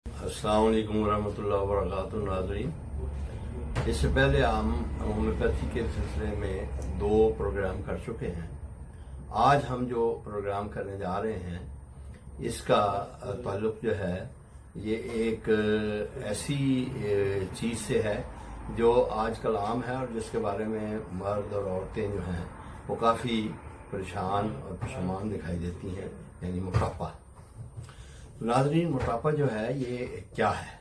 अस्सलाम वालेकुम रहमतुल्लाहि व बरकातुहू। नाज़रीन, इससे पहले हम होम्योपैथी के सिलसिले में 2 प्रोग्राम कर चुके हैं। आज हम जो प्रोग्राम करने जा रहे हैं इसका ताल्लुक जो है ये एक ऐसी चीज़ से है जो आजकल आम है और जिसके बारे में मर्द और औरतें जो हैं वो काफ़ी परेशान और परेशान दिखाई देती हैं, यानी मोटापा। नाज़रीन, मोटापा जो है ये क्या है?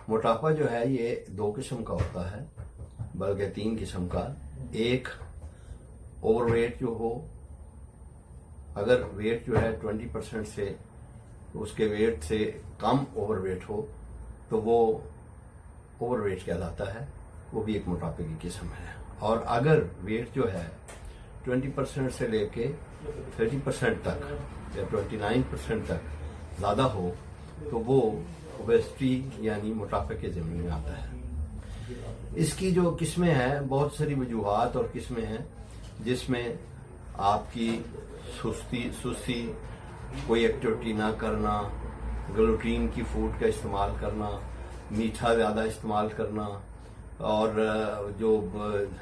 मोटापा जो है ये 2 किस्म का होता है, बल्कि 3 किस्म का। एक, ओवरवेट जो हो, अगर वेट जो है 20% से उसके वेट से कम ओवरवेट हो तो वो ओवरवेट कहलाता है, वो भी एक मोटापे की किस्म है। और अगर वेट जो है 20% से लेके 30% तक या 29% तक ज़्यादा हो तो वो ओबेसिटी यानी मोटापे के ज़मीन में आता है। इसकी जो किस्में हैं, बहुत सारी वजूहात और किस्में हैं, जिसमें आपकी सुस्ती, कोई एक्टिविटी ना करना, ग्लूटीन की फूड का इस्तेमाल करना, मीठा ज़्यादा इस्तेमाल करना और जो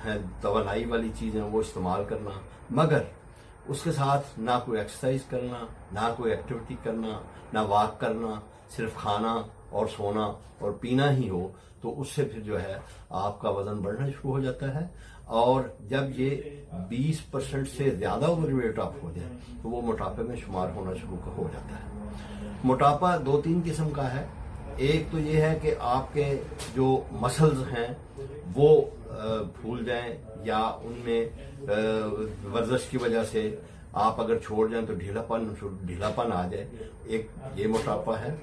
है तवानाई वाली चीज़ें वो इस्तेमाल करना, मगर उसके साथ ना कोई एक्सरसाइज करना, ना कोई एक्टिविटी करना, ना वॉक करना, सिर्फ खाना और सोना और पीना ही हो, तो उससे फिर जो है आपका वजन बढ़ना शुरू हो जाता है। और जब ये 20% से ज़्यादा ओवरवेट आप हो जाए तो वो मोटापे में शुमार होना शुरू हो जाता है। मोटापा 2-3 किस्म का है। एक तो ये है कि आपके जो मसल्स हैं वो फूल जाएं या उनमें वर्जिश की वजह से आप अगर छोड़ जाएं तो ढीलापन आ जाए, एक ये मोटापा है।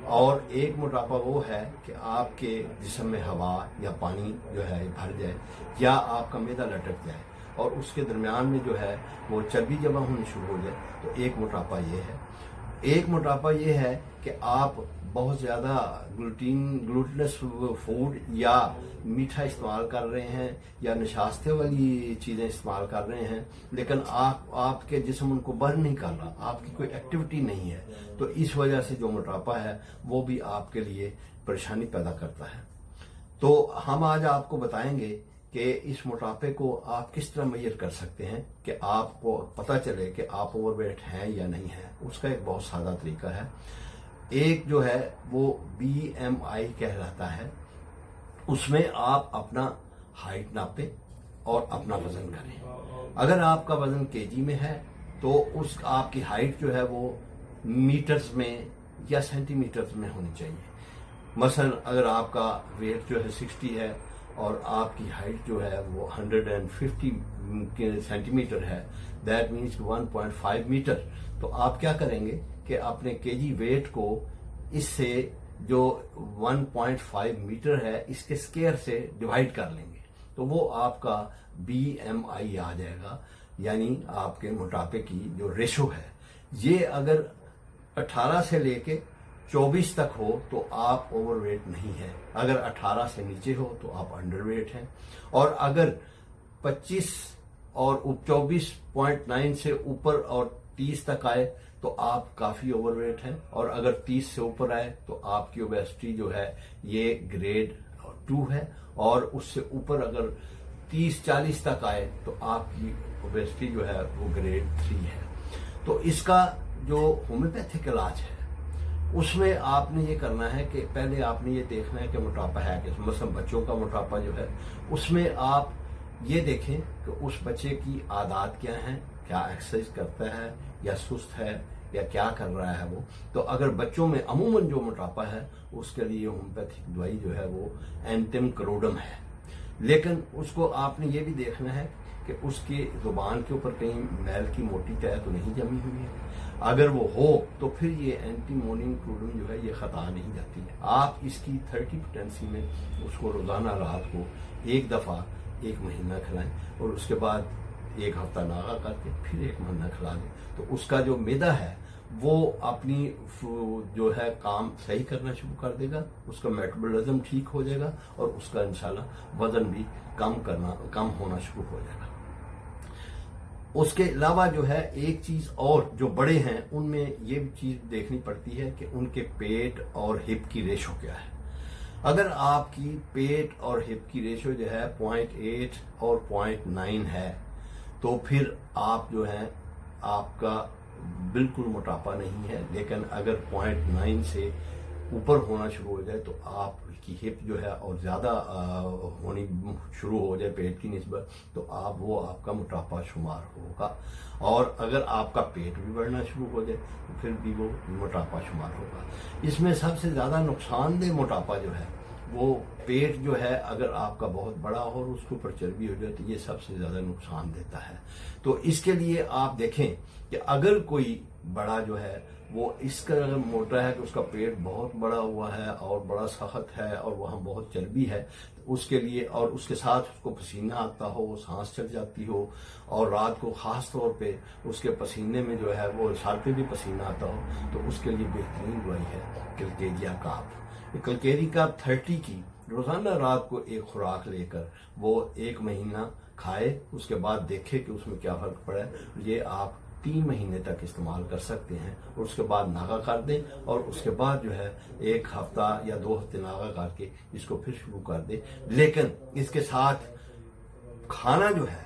और एक मोटापा वो है कि आपके जिस्म में हवा या पानी जो है भर जाए या आपका मैदा लटक जाए और उसके दरमियान में जो है वो चर्बी जमा होनी शुरू हो जाए, तो एक मोटापा ये है। एक मोटापा ये है कि आप बहुत ज़्यादा ग्लूटिनस फूड या मीठा इस्तेमाल कर रहे हैं या नशास्ते वाली चीज़ें इस्तेमाल कर रहे हैं, लेकिन आपके जिस्म उनको बर्न नहीं कर रहा, आपकी कोई एक्टिविटी नहीं है, तो इस वजह से जो मोटापा है वो भी आपके लिए परेशानी पैदा करता है। तो हम आज आपको बताएंगे कि इस मोटापे को आप किस तरह मेजर कर सकते हैं कि आपको पता चले कि आप ओवरवेट हैं या नहीं है। उसका एक बहुत सादा तरीका है। एक जो है वो BMI कहलाता है। उसमें आप अपना हाइट नापें और अपना वजन करें। अगर आपका वजन केजी में है तो उस आपकी हाइट जो है वो मीटर्स में या सेंटीमीटर्स में होनी चाहिए। मसलन अगर आपका वेट जो है 60 है और आपकी हाइट जो है वो 150 सेंटीमीटर है, दैट मीन्स 1.5 मीटर, तो आप क्या करेंगे कि अपने केजी वेट को इससे जो 1.5 मीटर है इसके स्क्वायर से डिवाइड कर लेंगे, तो वो आपका BMI आ जाएगा, यानी आपके मोटापे की जो रेशो है। ये अगर 18 से लेके 24 तक हो तो आप ओवरवेट नहीं है, अगर 18 से नीचे हो तो आप अंडरवेट हैं, और अगर 25 और 24.9 से ऊपर और 30 तक आए तो आप काफी ओवरवेट हैं, और अगर 30 से ऊपर आए तो आपकी ओबेसिटी जो है ये ग्रेड 2 है, और उससे ऊपर अगर 30-40 तक आए तो आपकी ओबेसिटी जो है वो ग्रेड 3 है। तो इसका जो होम्योपैथिक इलाज है उसमें आपने ये करना है कि पहले आपने ये देखना है कि मोटापा है कि मतलब बच्चों का मोटापा जो है उसमें आप ये देखें कि उस बच्चे की आदत क्या है, क्या एक्सरसाइज करता है या सुस्त है या क्या कर रहा है वो। तो अगर बच्चों में अमूमन जो मोटापा है उसके लिए होम्योपैथिक दवाई जो है वो एंटिमक्रोडम है, लेकिन उसको आपने ये भी देखना है कि उसकी जुबान के ऊपर कहीं मैल की मोटी तह तो नहीं जमी हुई है। अगर वो हो तो फिर ये एंटीमोनियम क्लोरीन जो है ये खता नहीं जाती है। आप इसकी 30 पोटेंसी में उसको रोजाना रात को 1 दफा 1 महीना खिलाएं और उसके बाद 1 हफ्ता नागा करके फिर 1 महीना खिला दें, तो उसका जो मैदा है वो अपनी जो है काम सही करना शुरू कर देगा, उसका मेटाबॉलिज्म ठीक हो जाएगा और उसका इंशाल्लाह वजन भी कम होना शुरू हो जाएगा। उसके अलावा जो है एक चीज और जो बड़े हैं उनमें ये चीज देखनी पड़ती है कि उनके पेट और हिप की रेशो क्या है। अगर आपकी पेट और हिप की रेशो जो है 0.8 और 0.9 है तो फिर आप जो है आपका बिल्कुल मोटापा नहीं है। लेकिन अगर 0.9 से ऊपर होना शुरू हो जाए तो आपकी हिप जो है और ज्यादा होनी शुरू हो जाए पेट की निस्बत तो वो आपका मोटापा शुमार होगा। और अगर आपका पेट भी बढ़ना शुरू हो जाए तो फिर भी वो मोटापा शुमार होगा। इसमें सबसे ज्यादा नुकसानदेह मोटापा जो है वो पेट जो है अगर आपका बहुत बड़ा हो और उसके ऊपर चर्बी हो जाए तो ये सबसे ज्यादा नुकसान देता है। तो इसके लिए आप देखें कि अगर कोई बड़ा जो है वो इस कदर मोटा है कि उसका पेट बहुत बड़ा हुआ है और बड़ा सख्त है और वहां बहुत चर्बी है, तो उसके लिए और उसके साथ उसको पसीना आता हो, वो सांस चढ़ जाती हो और रात को खास तौर पे उसके पसीने में जो है वो सर पे भी पसीना आता हो, तो उसके लिए बेहतरीन दवाई है कलकेजिया काप। कलकेरी काप 30 की रोजाना रात को एक खुराक लेकर वो 1 महीना खाए, उसके बाद देखे कि उसमें क्या फर्क पड़ा है। ये आप 3 महीने तक इस्तेमाल कर सकते हैं और उसके बाद नागा कर दें और उसके बाद जो है 1 हफ्ता या 2 हफ्ते नागा करके इसको फिर शुरू कर दें। लेकिन इसके साथ खाना जो है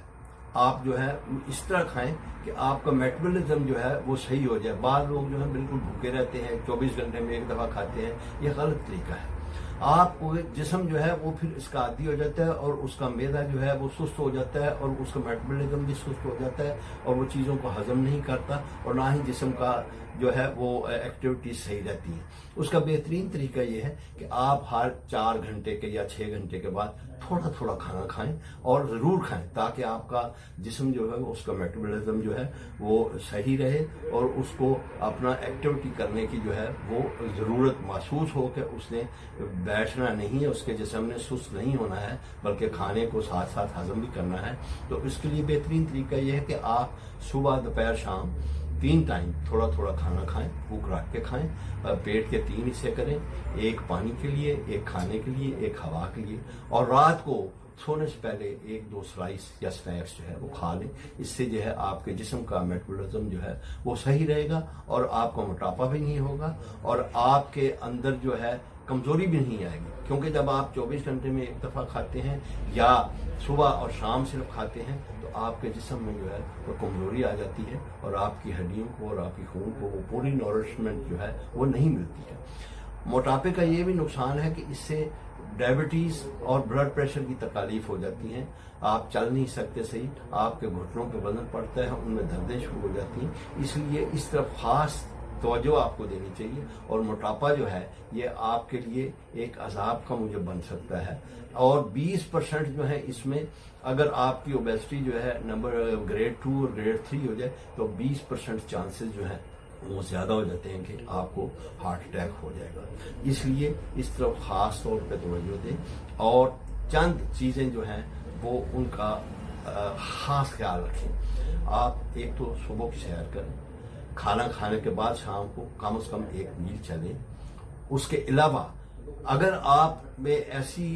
आप जो है इस तरह खाएं कि आपका मेटाबॉलिज्म जो है वो सही हो जाए। बाद लोग जो है बिल्कुल भूखे रहते हैं, 24 घंटे में एक दफा खाते हैं, ये गलत तरीका है। आपको जिस्म जो है वो फिर इसका आदी हो जाता है और उसका मैदा जो है वो सुस्त हो जाता है और उसका मेटाबॉलिज्म भी सुस्त हो जाता है और वो चीज़ों को हजम नहीं करता और ना ही जिस्म का जो है वो एक्टिविटी सही रहती है। उसका बेहतरीन तरीका ये है कि आप हर 4 घंटे के या 6 घंटे के बाद थोड़ा थोड़ा खाना खाएं और ज़रूर खाएं ताकि आपका जिस्म जो है उसका मेटाबॉलिज्म जो है वो सही रहे और उसको अपना एक्टिविटी करने की जो है वो ज़रूरत महसूस हो कि उसने बैठना नहीं है, उसके जिस्म ने सुस्त नहीं होना है बल्कि खाने को साथ साथ हजम भी करना है। तो इसके लिए बेहतरीन तरीका यह है कि आप सुबह दोपहर शाम 3 टाइम थोड़ा थोड़ा खाना खाएं, भूख रख के खाएं। पेट के 3 हिस्से करें, 1 पानी के लिए, 1 खाने के लिए, 1 हवा के लिए और रात को सोने से पहले 1-2 स्लाइस या स्नैक्स जो है वो खा लें। इससे जो है आपके जिस्म का मेटाबॉलिज्म जो है वो सही रहेगा और आपका मोटापा भी नहीं होगा और आपके अंदर जो है कमजोरी भी नहीं आएगी। क्योंकि जब आप 24 घंटे में एक दफा खाते हैं या सुबह और शाम सिर्फ खाते हैं तो आपके जिस्म में जो है वो कमजोरी आ जाती है और आपकी हड्डियों को और आपकी खून को वो पूरी नॉरिशमेंट जो है वो नहीं मिलती है। मोटापे का ये भी नुकसान है कि इससे डायबिटीज और ब्लड प्रेशर की तकालीफ हो जाती हैं। आप चल नहीं सकते सही, आपके घुटनों पे वजन पड़ता है, उनमें दर्दें शुरू हो जाती हैं। इसलिए इस तरफ खास तवज्जो आपको देनी चाहिए और मोटापा जो है ये आपके लिए एक अजाब का मुझे बन सकता है। और 20% जो है इसमें अगर आपकी ओबेसिटी जो है नंबर ग्रेड 2 और ग्रेड 3 हो जाए तो 20% चांसेस जो है वो ज्यादा हो जाते हैं कि आपको हार्ट अटैक हो जाएगा। इसलिए इस तरफ खास तौर पे तवज्जो दें और चंद चीजें जो हैं वो उनका खास ख्याल रखें। आप एक तो सुबह की सैर करें, खाना खाने के बाद शाम को कम से कम 1 मील चलें। उसके अलावा अगर आप में ऐसी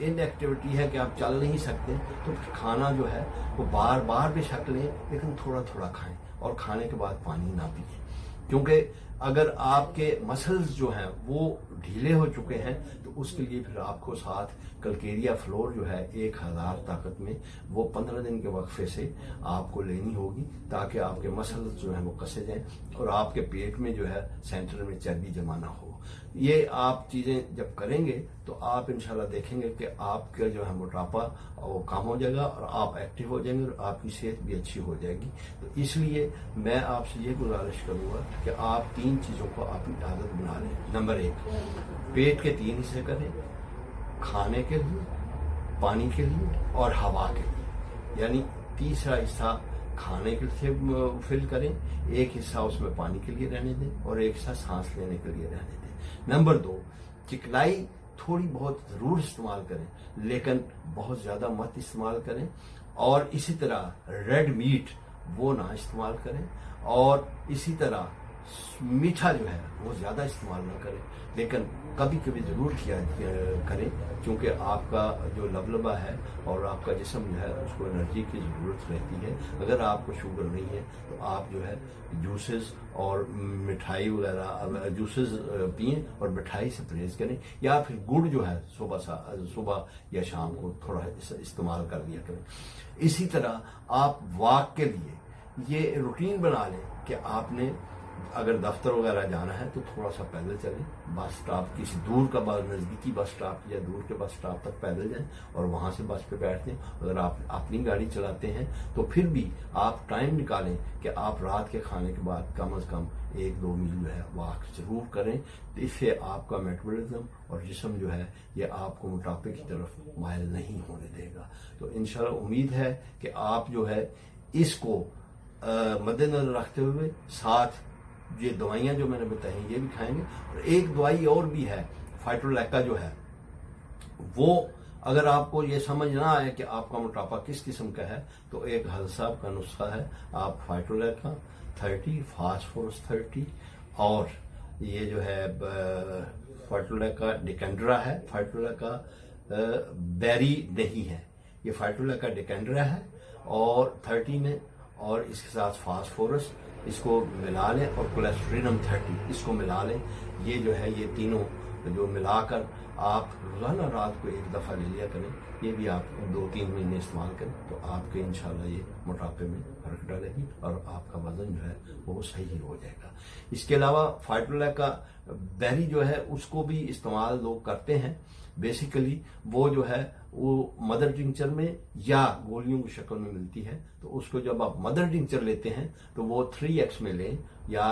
इनएक्टिविटी है कि आप चल नहीं सकते तो खाना जो है वो बार बार बेशक लें लेकिन थोड़ा थोड़ा खाएं और खाने के बाद पानी ना पिए। क्योंकि अगर आपके मसल्स जो हैं वो ढीले हो चुके हैं तो उसके लिए फिर आपको साथ कलकेरिया फ्लोर जो है 1000 ताकत में वो 15 दिन के वक्फे से आपको लेनी होगी ताकि आपके मसल्स जो हैं वो कसे जाएं और आपके पेट में जो है सेंटर में चर्बी जमा ना हो। ये आप चीजें जब करेंगे तो आप इंशाल्लाह देखेंगे कि आपका जो है मोटापा वो कम हो जाएगा और आप एक्टिव हो जाएंगे और आपकी सेहत भी अच्छी हो जाएगी। तो इसलिए मैं आपसे ये गुजारिश करूंगा कि आप 3 चीजों को अपनी आदत बना लें। नंबर 1, पेट के 3 हिस्से करें, खाने के लिए, पानी के लिए और हवा के लिए। यानी तीसरा हिस्सा खाने के लिए फिल करें, 1 हिस्सा उसमें पानी के लिए रहने दें और 1 हिस्सा सांस लेने के लिए रहने दें। नंबर 2, चिकनाई थोड़ी बहुत जरूर इस्तेमाल करें लेकिन बहुत ज्यादा मत इस्तेमाल करें और इसी तरह रेड मीट वो ना इस्तेमाल करें और इसी तरह मीठा जो है वो ज़्यादा इस्तेमाल ना करें, लेकिन कभी कभी ज़रूर किया करें, क्योंकि आपका जो लबलबा है और आपका जिस्म जो है उसको एनर्जी की ज़रूरत रहती है। अगर आपको शुगर नहीं है तो आप जो है जूसेस और मिठाई वगैरह जूसेस पिएं और मिठाई से परहेज़ करें, या फिर गुड़ जो है सुबह या शाम को थोड़ा इस्तेमाल कर लिया करें। इसी तरह आप वॉक के लिए ये रूटीन बना लें कि आपने अगर दफ्तर वगैरह जाना है तो थोड़ा सा पैदल चलें, बस स्टॉप किसी दूर का नज़दीकी बस स्टॉप या दूर के बस स्टॉप तक पैदल जाएं और वहां से बस पे बैठते हैं। अगर आप अपनी गाड़ी चलाते हैं तो फिर भी आप टाइम निकालें कि आप रात के खाने के बाद कम से कम 1-2 मील जो है वॉक जरूर करें। तो इससे आपका मेटाबॉलिज्म और जिस्म जो है ये आपको मोटापे की तरफ माइल नहीं होने देगा। तो इंशाल्लाह उम्मीद है कि आप जो है इसको मद्देनजर रखते हुए साथ ये दवाइयां जो मैंने बताई ये भी खाएंगे। और एक दवाई और भी है फाइटोलैका जो है वो, अगर आपको ये समझ ना आए कि आपका मोटापा किस किस्म का है तो एक हज़रत साहब का नुस्खा है, आप फाइटोलैका 30, फास्फोरस 30 और ये जो है फाइटोलैका डिकेंड्रा है, फाइटोलैका बेरी नहीं है, ये फाइटोलैका डिकेंड्रा है और 30 में, और इसके साथ फास्फोरस इसको मिला लें और कोलेस्ट्रीनम 30 इसको मिला लें। ये जो है ये तीनों जो मिलाकर आप रोजाना रात को एक दफ़ा ले लिया करें। ये भी आप 2-3 महीने इस्तेमाल करें तो आपके इंशाल्लाह ये मोटापे में फर्क डालेगी और आपका वजन जो है वो सही हो जाएगा। इसके अलावा फाइटोलैका बेरी जो है उसको भी इस्तेमाल लोग करते हैं। बेसिकली वो जो है वो मदर टिंचर में या गोलियों की शक्ल में मिलती है, तो उसको जब आप मदर टिंचर लेते हैं तो वो 3x में लें या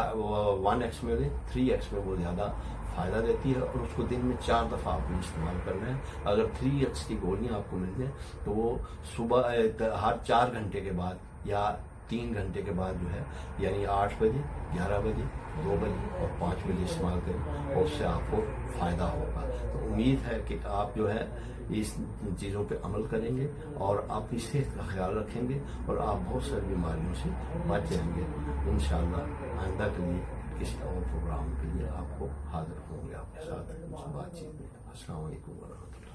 1x में लें। 3x में वो ज़्यादा फायदा देती है और उसको दिन में 4 दफ़ा आपने इस्तेमाल करना है। अगर 3x की गोलियां आपको मिल जाए तो वो सुबह हर 4 घंटे के बाद या 3 घंटे के बाद जो है, यानी 8 बजे, 11 बजे, 2 बजे और 5 बजे इस्तेमाल करें और उससे आपको फ़ायदा होगा। तो उम्मीद है कि आप जो है इस चीज़ों पे अमल करेंगे और अपनी सेहत का ख्याल रखेंगे और आप बहुत सारी बीमारियों से बच जाएंगे। इंशाअल्लाह आइंदा के लिए किसी और प्रोग्राम के लिए आपको हाजिर होंगे आपके साथ बातचीत में। अस्सलाम वालेकुम व रहमतुल्लाह।